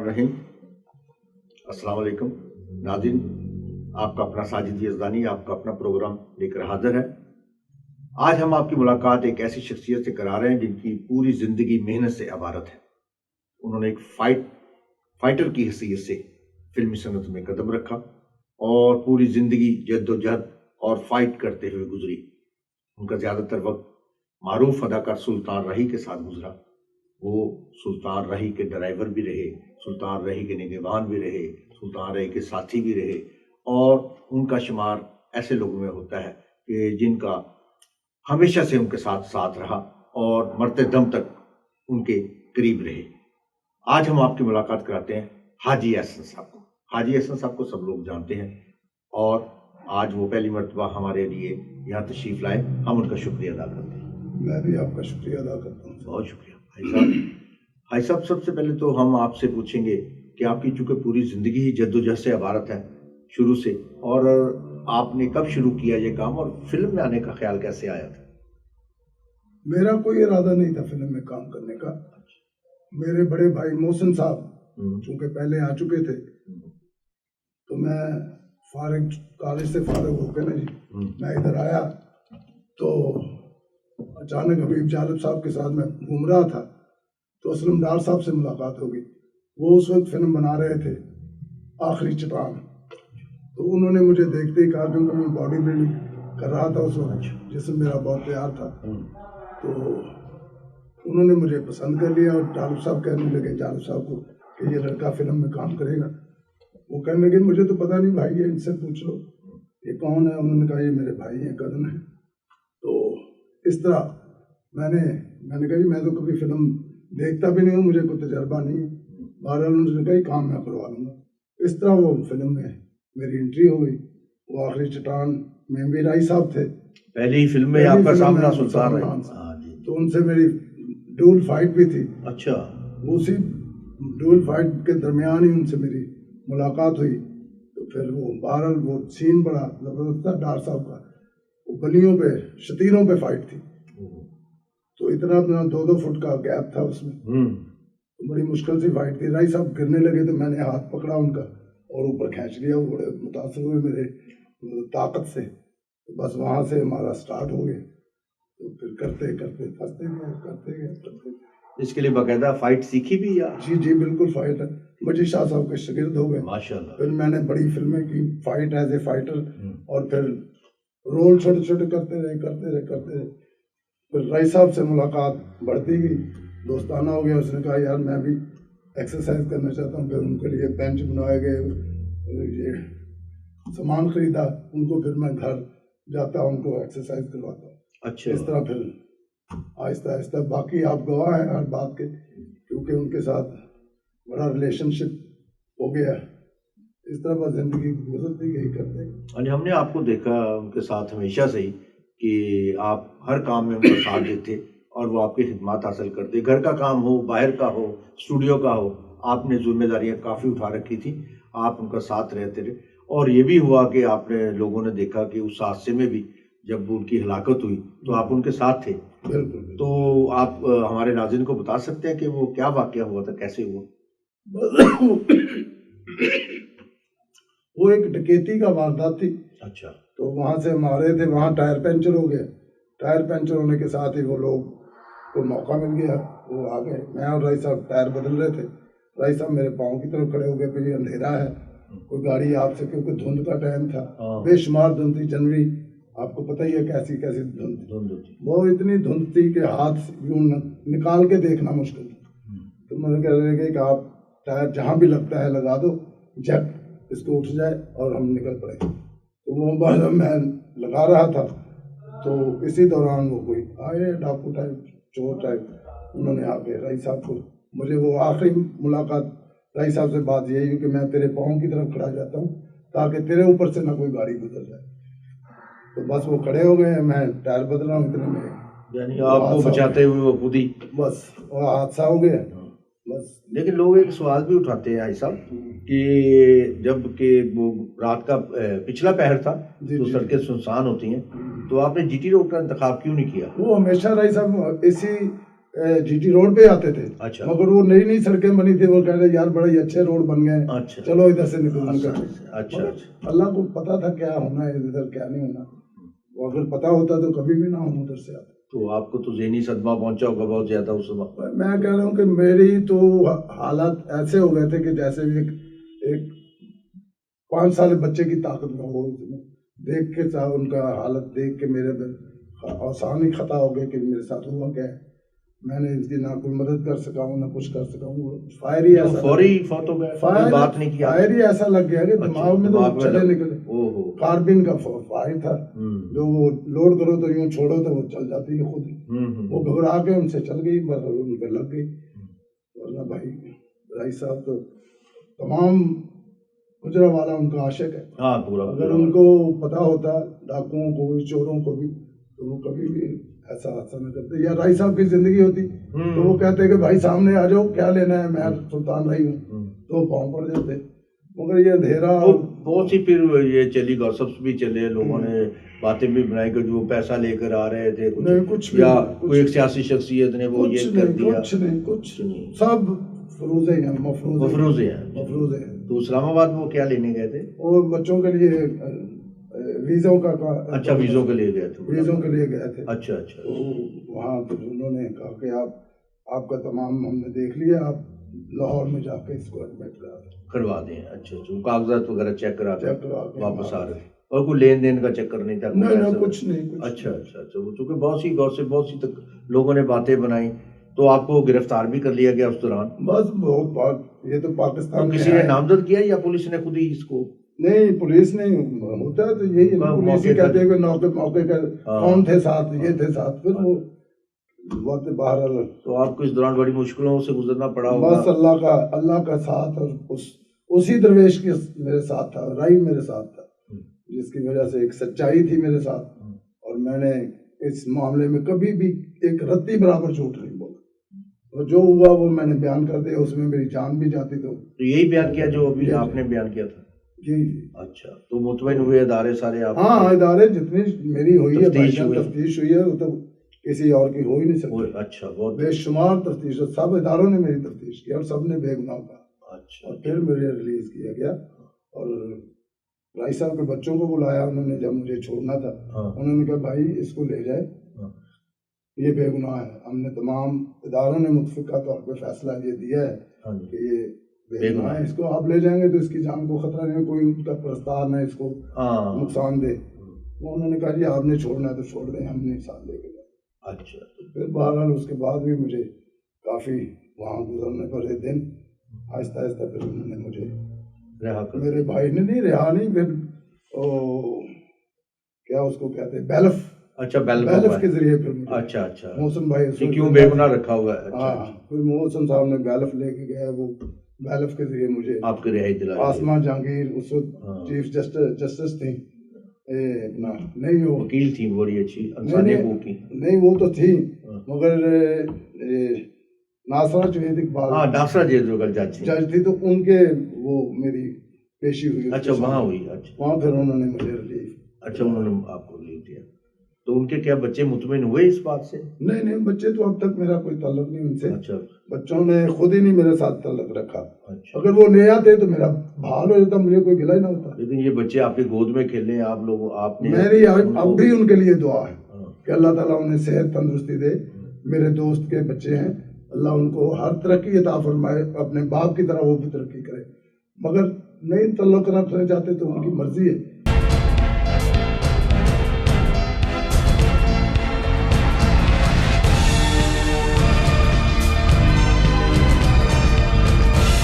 रहीम। अस्सलाम वालेकुम नाज़रीन, आपका अपना साजिद यज़दानी आपका अपना प्रोग्राम लेकर हाजिर है। आज हम आपकी मुलाकात एक ऐसी शख्सियत से करा रहे हैं जिनकी पूरी ज़िंदगी मेहनत से इबारत है। उन्होंने एक फाइटर की हैसियत से फिल्मी सनत में कदम रखा और पूरी ज़िंदगी जद्दोजहद और फाइट करते हुए गुजरी। उनका ज़्यादातर वक्त मारूफ अदाकार सुल्तान रही के साथ गुजरा। वो सुल्तान रही के ड्राइवर भी रहे, सुल्तान रही के निगहबान भी रहे, सुल्तान रही के साथी भी रहे, और उनका शुमार ऐसे लोगों में होता है कि जिनका हमेशा से उनके साथ साथ रहा और मरते दम तक उनके करीब रहे। आज हम आपकी मुलाकात कराते हैं हाजी एहसन साहब को। हाजी एहसन साहब को सब लोग जानते हैं और आज वो पहली मरतबा हमारे लिए यहाँ तशरीफ़ लाए, हम उनका शुक्रिया अदा करते हैं। मैं भी आपका शुक्रिया अदा करता हूँ। बहुत शुक्रिया भाई साहब। सबसे पहले तो हम आपसे पूछेंगे कि आपकी चूँकि पूरी ज़िंदगी ही जद्दोजहद से इबारत है शुरू से, और आपने कब शुरू किया ये काम और फिल्म में आने का ख्याल कैसे आया था? मेरा कोई इरादा नहीं था फिल्म में काम करने का। मेरे बड़े भाई मोहसिन साहब चूँकि पहले आ चुके थे, तो मैं कॉलेज से फारिग होकर मैं इधर आया, तो अचानक हबीब जालिब साहब के साथ मैं घूम रहा था, तो असलम डार साहब से मुलाकात हो गई। वो उस वक्त फिल्म बना रहे थे आखिरी चट्टान। तो उन्होंने मुझे देखते ही कहा, क्योंकि मैं बॉडी बिल्डिंग कर रहा था उस वक्त, जिसमें मेरा बहुत प्यार था, तो उन्होंने मुझे पसंद कर लिया। और जालिब साहब कहने लगे जालिब साहब को कि ये लड़का फिल्म में काम करेगा। वो कहने लगे मुझे तो पता नहीं भाई, ये इनसे पूछ लो ये कौन है। उन्होंने कहा ये मेरे भाई हैं, कज़न हैं। तो इस तरह मैंने कहा जी मैं तो कभी फिल्म देखता भी नहीं हूँ, मुझे कोई तजर्बा नहीं है। बहरहाल उन्होंने कहा काम मैं करवा लूँगा। इस तरह वो फिल्म में मेरी एंट्री हो गई। वो आखिरी चट्टान में भी राय साहब थे, पहली फिल्म में आपका सामना सुल्तान रही। तो उनसे मेरी ड्यूल फाइट भी थी। अच्छा। उसी ड्यूल फाइट के दरमियान ही उनसे मेरी मुलाकात हुई। तो फिर वो बहरहाल वो सीन बड़ा ज़बरदस्त था डार साहब का। वो गलियों पे शतीरों पे फाइट थी, तो इतना 2-2 फुट का गैप था उसमें। तो बड़ी मुश्किल से फाइट थी। राय साहब गिरने लगे तो मैंने हाथ पकड़ा उनका और ऊपर खींच लिया। वो बड़े मुतासर हुए मेरे ताकत से। तो बस वहाँ से हमारा स्टार्ट हो गया। तो फिर करते करते फंसते गए, करते गए। इसके लिए बाकायदा फाइट सीखी भी या? जी बिल्कुल फाइट है। मजीद शाह साहब के शागिर्द हो गए माशाल्लाह। फिर मैंने बड़ी फिल्में की फाइट एज ए फाइटर, और फिर रोल छोटे छोटे करते रहे। फिर राय साहब से मुलाकात बढ़ती गई, दोस्ताना हो गया। उसने कहा यार मैं भी एक्सरसाइज करना चाहता हूँ। फिर उनके लिए बेंच बनवाए गए, ये सामान खरीदा उनको, फिर मैं घर जाता उनको एक्सरसाइज करवाता हूँ। अच्छा। इस तरह फिर आहिस्ता आहिस्ता, बाकी आप गवाह हैं हर बात के, क्योंकि उनके साथ बड़ा रिलेशनशिप हो गया। इस तरह बस जिंदगी गुजरती गई करते। हमने आपको देखा उनके साथ हमेशा से ही कि आप हर काम में उनका साथ देते और वो आपकी खिदमत हासिल करते। घर का काम हो, बाहर का हो, स्टूडियो का हो, आपने जिम्मेदारियां काफ़ी उठा रखी थी, आप उनका साथ रहते रहे। और ये भी हुआ कि आपने लोगों ने देखा कि उस हादसे में भी जब उनकी हलाकत हुई तो आप उनके साथ थे। बिल्कुल। तो आप हमारे नाज़रीन को बता सकते हैं कि वो क्या वाक़या हुआ था, कैसे हुआ? वो एक डकैती का वारदात थी। अच्छा। तो वहाँ से हम आ रहे थे, वहाँ टायर पंचर हो गया। टायर पंचर होने के साथ ही वो लोग को मौका मिल गया, वो आ गए। मैं और राय साहब टायर बदल रहे थे। राय साहब मेरे पाँव की तरफ खड़े हो गए, फिर अंधेरा है, कोई गाड़ी आपसे, क्योंकि धुंध का टाइम था, बेशुमार धुंध थी। जनवरी आपको पता ही है कैसी धुंध थी। वो इतनी धुंध थी कि हाथ यूँ निकाल के देखना मुश्किल था। तो मैंने कह रहे कि आप टायर जहाँ भी लगता है लगा दो, जब इसको उठ जाए और हम निकल पड़े। तो वो बाद मैं लगा रहा था, तो इसी दौरान वो कोई आए डाकू टाइप, चोर टाइप। उन्होंने आके राय साहब को, मुझे वो आखिरी मुलाकात राय साहब से बात यही हुई कि मैं तेरे पाँव की तरफ खड़ा जाता हूँ ताकि तेरे ऊपर से ना कोई गाड़ी गुजर जाए। तो बस वो खड़े हो गए, मैं टायर बदल रहा हूँ, इतने में यानी आपको बचाते हुए वो खुद ही बस वो हादसा हो गया बस। लेकिन लोग एक सवाल भी उठाते हैं भाई साहब कि जब कि वो रात का पिछला पहर था तो सड़कें सुनसान होती हैं, तो आपने जीटी रोड का इंतखाब क्यों नहीं किया? वो हमेशा राय साहब इसी جی ٹی روڈ پہ آتے تھے. اچھا. مگر وہ نئی نئی سڑکیں بنی تھی, وہ کہہ رہے یار بڑے ہی اچھے روڈ بن گئے, اچھا چلو ادھر سے نکل. اچھا. اللہ کو پتا تھا کیا ہونا ہے ادھر کیا نہیں ہونا, وہ اگر پتا ہوتا تو کبھی بھی نہ ہم ادھر سے آتے. تو آپ کو تو ذہنی صدمہ پہنچا ہوگا بہت زیادہ اس وقت. میں کہہ رہا ہوں کہ میری تو حالات ایسے ہو گئے تھے کہ جیسے ایک 5 سال بچے کی طاقت میں ہو, دیکھ کے ان کا حالت دیکھ کے میرے اندر آسان ہی خطا ہو گیا کہ میرے ساتھ ہوا کیا ہے. میں نے اس کی نہ کوئی مدد کر سکا ہوں نہ کچھ کر سکا ہوں. فائر ہی ایسا فوری فوت ہو گئے, بات نہیں کیا. فائر ہی ایسا لگ گیا کہ دماغ میں تو چلے نکلے. کاربین کا فائر تھا جو وہ لوڈ کرو تو یوں چھوڑو تو وہ چل جاتی ہے خود. وہ گھبرا کے ان سے چل گئی, ان پہ لگ گئی. ورنہ بھائی رئیس صاحب تو تمام گجرا والا ان کا عاشق ہے. اگر ان کو پتا ہوتا ڈاکوؤں کو بھی چوروں کو بھی تو وہ کبھی بھی ایسا حادثہ نہ کرتے. یا رائی صاحب کی زندگی ہوتی تو وہ کہتے کہ بھائی سامنے آ جاؤ, کیا لینا ہے, میں سلطان رہی ہوں, تو پاؤں پڑ جاتے. مگر یہ اندھیرا بہت سی پھر یہ چلی گاسپس بھی چلے, لوگوں نے باتیں بھی بنائی کہ جو پیسہ لے کر آ رہے تھے کچھ, یا کوئی ایک سیاسی شخصیت نے وہ یہ کر دیا. کچھ نہیں, سب فروزے ہیں, مفروضے ہیں. تو اسلام آباد وہ کیا لینے گئے تھے؟ اور بچوں کے لیے ویزوں کا. اچھا, ویزوں کے لیے گئے تھے. ویزوں کے لیے گئے تھے. اچھا اچھا. وہاں پھر انہوں نے کہا کہ آپ کا تمام ہم نے دیکھ لیا, آپ لاہور میں جا کے اس کو ایڈمٹ کروا دیں. اچھا اچھا, کاغذات وغیرہ چیک کرا کے واپس آ رہے, اور کوئی لین دین کا چکر نہیں تھا؟ نہیں, کچھ نہیں. اچھا اچھا اچھا. چونکہ بہت سی لوگوں نے باتیں بنائی, تو آپ کو گرفتار بھی کر لیا گیا اس دوران؟ بس یہ تو پاکستان کسی نے نامزد کیا یا پولیس نے خود ہی اس کو؟ نہیں, پولیس نہیں ہوتا ہے تو یہی پولیس ہی کہتے ہیں کہ موقع کا کون تھے ساتھ, یہ تھے ساتھ, پھر وہ بہت بہرحال. تو آپ کو اس دوران بڑی مشکلوں سے گزرنا پڑا ہوگا. بس اللہ کا ساتھ, اور اسی درویش کی میرے ساتھ تھا, رائی میرے ساتھ تھا, جس کی وجہ سے ایک سچائی تھی میرے ساتھ, اور میں نے اس معاملے میں کبھی بھی ایک رتی برابر جھوٹ نہیں بولا, اور جو ہوا وہ میں نے بیان کر دیا. اس میں میری جان بھی جاتی تو یہی بیان کیا جو ابھی آپ نے بیان کیا تھا؟ جی. اچھا, تو مطمئن ہوئے ادارے سارے آپ؟ ہاں, ادارے جتنی میری ہوئی ہے تفتیش ہوئی ہے, وہ تو کسی اور کی ہو ہی نہیں سکتی. اچھا, بہت بے شمار تفتیش, سب اداروں نے میری تفتیش کی اور سب نے بے گناہ کہا. اچھا. اور پھر مجھے ریلیز کیا گیا, اور رائی صاحب کے بچوں کو بلایا انہوں نے, جب مجھے چھوڑنا تھا انہوں نے کہا بھائی اس کو لے جائے, یہ بے گناہ ہے. ہم نے تمام اداروں نے متفقہ طور پہ فیصلہ یہ دیا ہے کہ یہ بے گناہ ہے, اس کو آپ لے جائیں گے تو اس کی جان کو خطرہ نہیں, کوئی ان کا پرستار نہ اس کو نقصان دے. انہوں نے کہا جی آپ نے چھوڑنا ہے تو چھوڑ دیں, ہم نے ساتھ لے کے جائے. اچھا. پھر بہرحال اس کے بعد بھی مجھے کافی وہاں گزرنے پڑے دن, آہستہ آہستہ پھر انہوں نے مجھے رہا کر, میرے بھائی نے نہیں رہا نہیں, پھر کیا اس کو کہتے ہیں بیلف. اچھا, بیلف کے ذریعے پھر اچھا اچھا محسن بھائی کیوں بے گناہ رکھا ہوا ہے. ہاں, پھر محسن صاحب نے بیلف لے کے گیا, وہ بیلف کے ذریعے مجھے آپ کی رہائی دلائی. آسما جہانگیر اس وقت چیف جسٹس تھیں, نہیں وہ وکیل تھی, بڑی اچھی انسانیت وہ کی. نہیں وہ تو تھی, مگر ناصرہ جوید اقبال, ناصرہ جوید جج تھی, تو ان کے وہ میری پیشی ہوئی. اچھا, وہاں ہوئی. اچھا, وہاں پھر انہوں نے مجھے ریلیف. اچھا, انہوں نے آپ کو ریلیف دیا. تو ان کے کیا بچے مطمئن ہوئے اس بات سے؟ نہیں, بچے تو اب تک میرا کوئی تعلق نہیں ان سے. اچھا, بچوں نے خود ہی نہیں میرے ساتھ تعلق رکھا. اچھا, اگر وہ لے آتے تو میرا بحال ہو جاتا, مجھے کوئی گلہ ہی نہ ہوتا. لیکن یہ بچے آپ کی گود میں کھیلے, آپ لوگ, آپ نے, میری اب بھی ان کے لیے دعا ہے کہ اللہ تعالیٰ انہیں صحت تندرستی دے. میرے دوست کے بچے ہیں, اللہ ان کو ہر ترقی عطا فرمائے, اپنے باپ کی طرح وہ بھی ترقی کرے. مگر نہیں تعلق رکھنا چاہتے تو ان کی مرضی ہے.